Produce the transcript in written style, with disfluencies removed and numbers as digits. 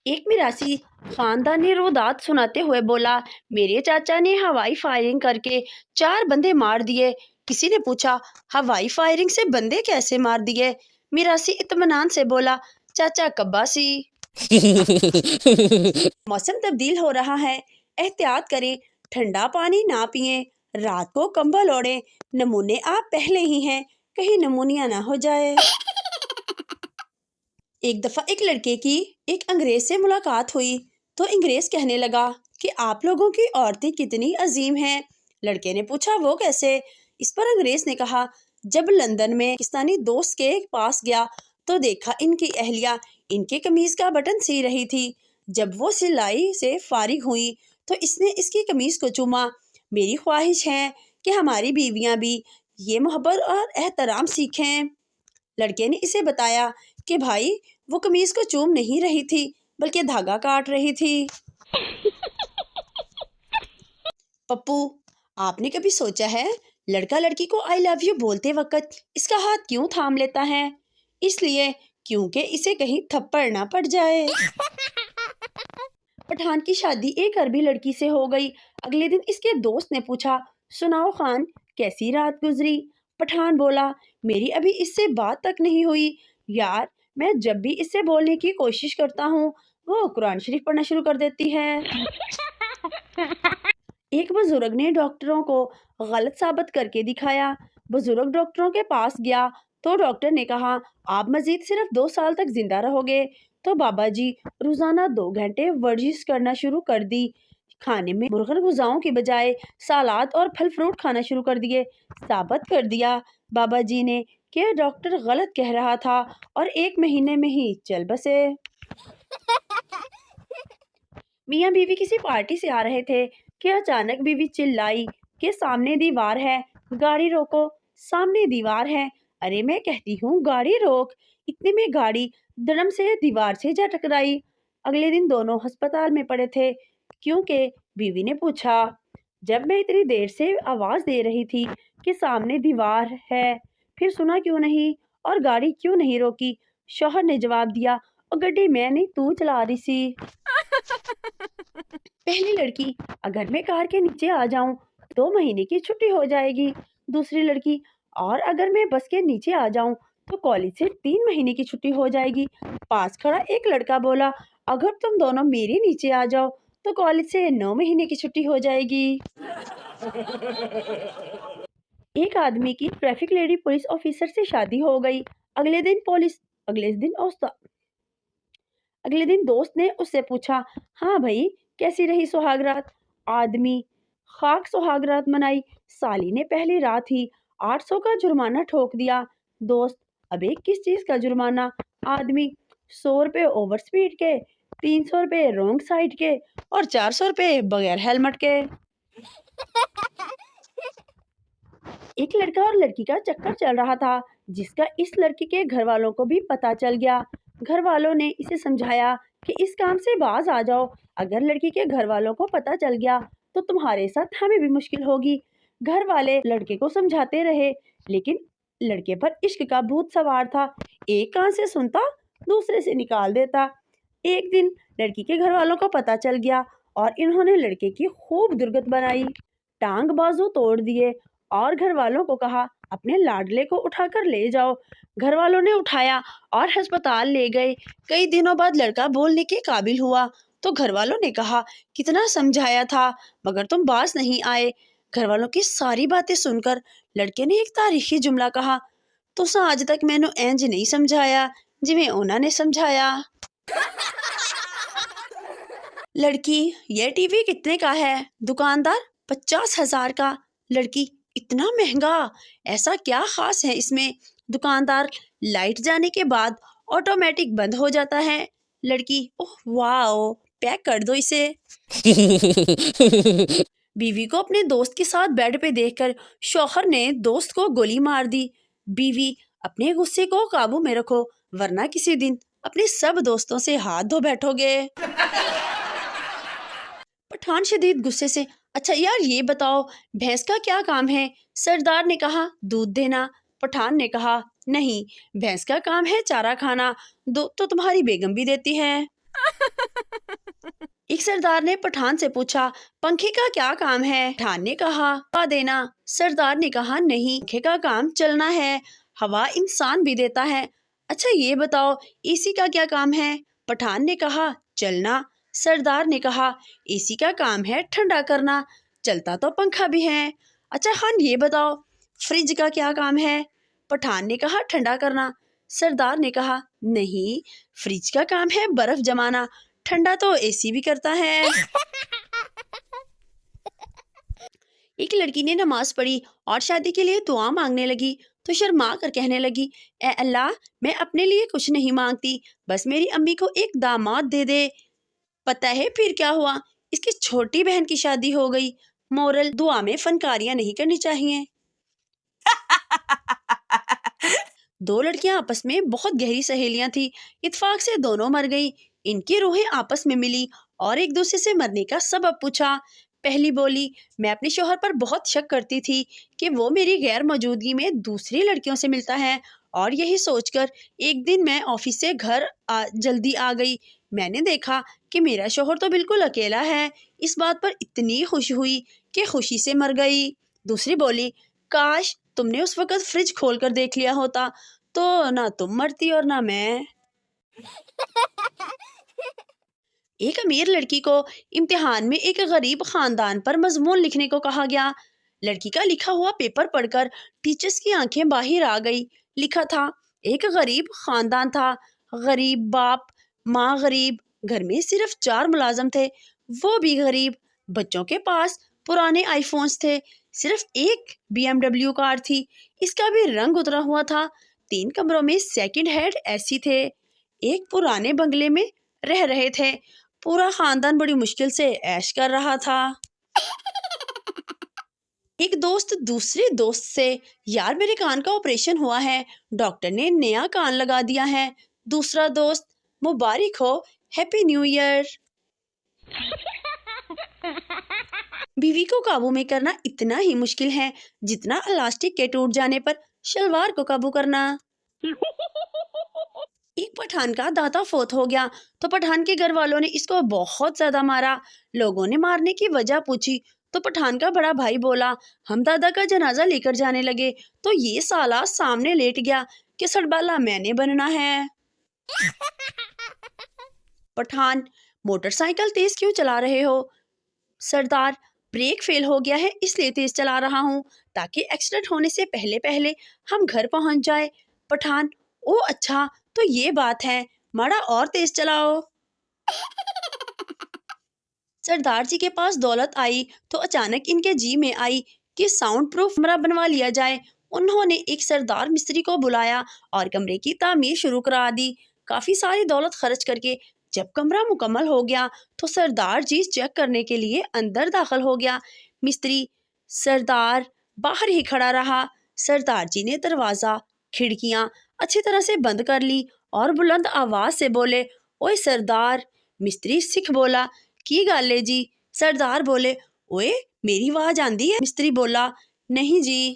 ایک میراثی خاندانی رودات سناتے ہوئے بولا، میرے چاچا نے ہوائی فائرنگ کر کے 4 بندے مار دیے۔ کسی نے پوچھا، ہوائی فائرنگ سے بندے کیسے مار دیے؟ میراثی اطمینان سے بولا، چاچا کباسی۔ موسم تبدیل ہو رہا ہے، احتیاط کریں، ٹھنڈا پانی نہ پئیں، رات کو کمبل اوڑھیں، نمونے آپ پہلے ہی ہیں، کہیں نمونیا نہ ہو جائے۔ ایک دفعہ ایک لڑکے کی ایک انگریز سے ملاقات ہوئی تو انگریز کہنے لگا کہ آپ لوگوں کی عورتیں کتنی عظیم ہیں۔ لڑکے نے پوچھا وہ کیسے؟ اس پر انگریز نے کہا، جب لندن میں پاکستانی دوست کے پاس گیا تو دیکھا ان کی اہلیہ ان کے قمیض کا بٹن سی رہی تھی۔ جب وہ سلائی سے فارغ ہوئی تو اس نے اس کی قمیض کو چوما۔ میری خواہش ہے کہ ہماری بیویاں بھی یہ محبت اور احترام سیکھیں۔ لڑکے نے اسے بتایا کہ بھائی وہ قمیض کو چوم نہیں رہی تھی بلکہ دھاگا کاٹ رہی تھی۔ پپو، آپ نے کبھی سوچا ہے لڑکا لڑکی کو آئی لو یو بولتے وقت اس کا ہاتھ کیوں تھام لیتا ہے؟ اس لیے کیونکہ اسے کہیں تھپڑ نہ پڑ جائے۔ پٹھان کی شادی ایک عربی لڑکی سے ہو گئی۔ اگلے دن اس کے دوست نے پوچھا، سناؤ خان کیسی رات گزری؟ پٹھان بولا، میری ابھی اس سے بات تک نہیں ہوئی یار، میں جب بھی اس سے بولنے کی کوشش کرتا ہوں وہ قرآن شریف پڑھنا شروع کر دیتی ہے۔ ایک بزرگ نے ڈاکٹروں کو غلط ثابت کر کے دکھایا۔ بزرگ ڈاکٹروں کے پاس گیا تو ڈاکٹر نے کہا، آپ مزید صرف 2 سال تک زندہ رہو گے۔ تو بابا جی روزانہ 2 گھنٹے ورزش کرنا شروع کر دی، کھانے میں مرغن غذاؤں کی بجائے سالاد اور پھل فروٹ کھانا شروع کر دیے۔ ثابت کر دیا بابا جی نے کہ ڈاکٹر غلط کہہ رہا تھا اور 1 مہینے میں ہی چل بسے۔ میاں بیوی کسی پارٹی سے آ رہے تھے کہ اچانک بیوی چلائی کہ سامنے دیوار ہے، گاڑی روکو، سامنے دیوار ہے۔ ارے میں کہتی ہوں گاڑی روک، اتنے میں گاڑی دڑم سے دیوار سے جا ٹکرائی۔ اگلے دن دونوں ہسپتال میں پڑے تھے کیونکہ بیوی نے پوچھا، جب میں اتنی دیر سے آواز دے رہی تھی کہ سامنے دیوار ہے پھر سنا کیوں نہیں اور گاڑی کیوں نہیں روکی؟ شوہر نے جواب دیا، اور گڈی میں نہیں تو چلا رہی سی۔ پہلی لڑکی، اگر میں کار کے نیچے آ جاؤں 2 مہینے کی چھٹی ہو جائے گی۔ دوسری لڑکی، اور اگر میں بس کے نیچے آ جاؤں تو کالج سے 3 مہینے کی چھٹی ہو جائے گی۔ پاس کھڑا ایک لڑکا بولا، اگر تم دونوں میرے نیچے آ جاؤ تو کالج سے 9 مہینے کی چھٹی ہو جائے گی۔ ایک آدمی کی ٹریفک لیڈی پولیس آفیسر سے شادی ہو گئی۔ اگلے دن دوست نے اس سے پوچھا، ہاں بھائی کیسی رہی سہاگ رات؟ آدمی، خاک سہاگ رات منائی، سالی نے پہلی رات ہی 800 کا جرمانہ ٹھوک دیا۔ دوست، ابے کس چیز کا جرمانہ؟ آدمی، 100 روپے اوور سپیڈ کے، 300 روپے رونگ سائڈ کے اور 400 روپے بغیر ہیلمٹ کے۔ ایک لڑکا اور لڑکی کا چکر چل رہا تھا جس کا اس لڑکی کے گھر والوں کو بھی پتا چل گیا۔ گھر والوں نے اسے سمجھایا کہ اس کام سے باز آ جاؤ، اگر لڑکی کے گھر والوں کو پتا چل گیا تو تمہارے ساتھ ہمیں بھی مشکل ہوگی۔ گھر والے لڑکے کو سمجھاتے رہے لیکن لڑکے پر عشق کا بھوت سوار تھا، ایک کان سے سنتا دوسرے سے نکال دیتا۔ ایک دن لڑکی کے گھر والوں کو پتا چل گیا اور انہوں نے لڑکے کی خوب درگت بنائی، ٹانگ بازو توڑ دیے اور گھر والوں کو کہا اپنے لاڈلے کو اٹھا کر لے جاؤ۔ گھر والوں نے اٹھایا اور ہسپتال لے گئے۔ کئی دنوں بعد لڑکا بولنے کے قابل ہوا تو گھر والوں نے کہا، کتنا سمجھایا تھا مگر تم باز نہیں آئے۔ گھر والوں کی ساری باتیں سن کر لڑکے نے ایک تاریخی جملہ کہا، تساں آج تک مینوں انج نہیں سمجھایا جویں انہاں نے سمجھایا۔ لڑکی، یہ ٹی وی کتنے کا ہے؟ دکاندار، 50,000 کا۔ لڑکی، اتنا مہنگا، ایسا کیا خاص ہے اس میں؟ دکاندار، لائٹ جانے کے بعد آٹومیٹک بند ہو جاتا ہے۔ لڑکی، اوہ واو، پیک کر دو اسے۔ بیوی کو اپنے دوست کے ساتھ بیڈ پہ دیکھ کر شوہر نے دوست کو گولی مار دی۔ بیوی، اپنے غصے کو قابو میں رکھو ورنہ کسی دن اپنے سب دوستوں سے ہاتھ دھو بیٹھو گے۔ پٹھان شدید غصے سے، اچھا یار یہ بتاؤ بھینس کا کیا کام ہے؟ سردار نے کہا، دودھ دینا۔ پٹھان نے کہا، نہیں، بھینس کا کام ہے چارہ کھانا، دودھ تو تمہاری بیگم بھی دیتی ہے۔ ایک سردار نے پٹھان سے پوچھا پنکھے کا کیا کام ہے؟ پٹھان نے کہا ہوا دینا۔ سردار نے کہا نہیں، پنکھے کا کام چلنا ہے، ہوا انسان بھی دیتا ہے۔ اچھا یہ بتاؤ اے سی کا کیا کام ہے؟ پٹھان نے کہا چلنا۔ سردار نے کہا اے سی کا کام ہے ٹھنڈا کرنا، چلتا تو پنکھا بھی ہے۔ اچھا خان یہ بتاؤ فریج کا کیا کام ہے؟ پٹھان نے کہا ٹھنڈا کرنا۔ سردار نے کہا نہیں، فریج کا کام ہے برف جمانا، ٹھنڈا تو اے سی بھی کرتا ہے۔ ایک لڑکی نے نماز پڑھی اور شادی کے لیے دعا مانگنے لگی تو شرما کر کہنے لگی اے اللہ میں اپنے لیے کچھ نہیں مانگتی، بس میری امی کو ایک داماد دے دے۔ پتہ ہے پھر کیا ہوا؟ اس کی چھوٹی بہن کی شادی ہو گئی۔ مورل، دعا میں فنکاریاں نہیں کرنی چاہیے۔ دو لڑکیاں آپس میں بہت گہری سہیلیاں تھیں، اتفاق سے دونوں مر گئی۔ ان کی روحیں آپس میں ملی اور ایک دوسرے سے مرنے کا سبب پوچھا۔ پہلی بولی میں اپنے شوہر پر بہت شک کرتی تھی کہ وہ میری غیر موجودگی میں دوسری لڑکیوں سے ملتا ہے، اور یہی سوچ کر ایک دن میں آفس سے گھر جلدی آ گئی۔ میں نے دیکھا کہ میرا شوہر تو بالکل اکیلا ہے، اس بات پر اتنی خوشی ہوئی کہ خوشی سے مر گئی۔ دوسری بولی کاش تم نے اس وقت فریج کھول کر دیکھ لیا ہوتا تو نہ تم مرتی اور نہ میں۔ ایک امیر لڑکی کو امتحان میں ایک غریب خاندان پر مضمون لکھنے کو کہا گیا۔ لڑکی کا لکھا ہوا پیپر پڑھ کر ٹیچرز کی آنکھیں باہر آ گئی۔ لکھا تھا ایک غریب خاندان تھا، غریب باپ، ماں غریب، گھر میں صرف 4 ملازم تھے، وہ بھی غریب، بچوں کے پاس پرانے آئی فونز تھے، صرف ایک BMW کار تھی، اس کا بھی رنگ اترا ہوا تھا، 3 کمروں میں سیکنڈ ہینڈ ایسی تھے، ایک پرانے بنگلے میں رہ رہے تھے، پورا خاندان بڑی مشکل سے عیش کر رہا تھا۔ ایک دوست دوسرے دوست سے یار میرے کان کا آپریشن ہوا ہے، ڈاکٹر نے نیا کان لگا دیا ہے۔ دوسرا دوست مبارک ہو، ہیپی نیو ایئر۔ بیوی کو قابو میں کرنا اتنا ہی مشکل ہے جتنا الاسٹک کے ٹوٹ جانے پر شلوار کو قابو کرنا۔ ایک پٹھان کا دادا فوت ہو گیا تو پٹھان کے گھر والوں نے اس کو بہت زیادہ مارا۔ لوگوں نے مارنے کی وجہ پوچھی تو پٹھان کا بڑا بھائی بولا ہم دادا کا جنازہ لے کر جانے لگے تو یہ سالہ سامنے لیٹ گیا کہ سڑبالا میں نے بننا ہے۔ پٹھان موٹر سائیکل تیز کیوں چلا رہے ہو؟ سردار بریک فیل ہو گیا ہے اس لیے تیز چلا رہا ہوں تاکہ ایکسیڈنٹ ہونے سے پہلے پہلے ہم گھر پہنچ جائے۔ پٹھان او اچھا تو یہ بات ہے، ماڑا اور تیز چلاؤ۔ سردار جی کے پاس دولت آئی تو اچانک ان کے جی میں آئی کہ ساؤنڈ پروف کمرہ بنوا لیا جائے۔ انہوں نے ایک سردار مستری کو بلایا اور کمرے کی تعمیر شروع کرا دی۔ کافی ساری دولت خرچ کر کے جب کمرہ مکمل ہو گیا تو سردار جی چیک کرنے کے لیے اندر داخل ہو گیا۔ مستری سردار باہر ہی کھڑا رہا۔ سردار جی نے دروازہ کھڑکیاں اچھی طرح سے بند کر لی اور بلند آواز سے بولے اوئے سردار۔ مستری سکھ بولا کی گل ہے جی؟ سردار بولے اوئے میری آواز آندی ہے؟ مستری بولا نہیں جی۔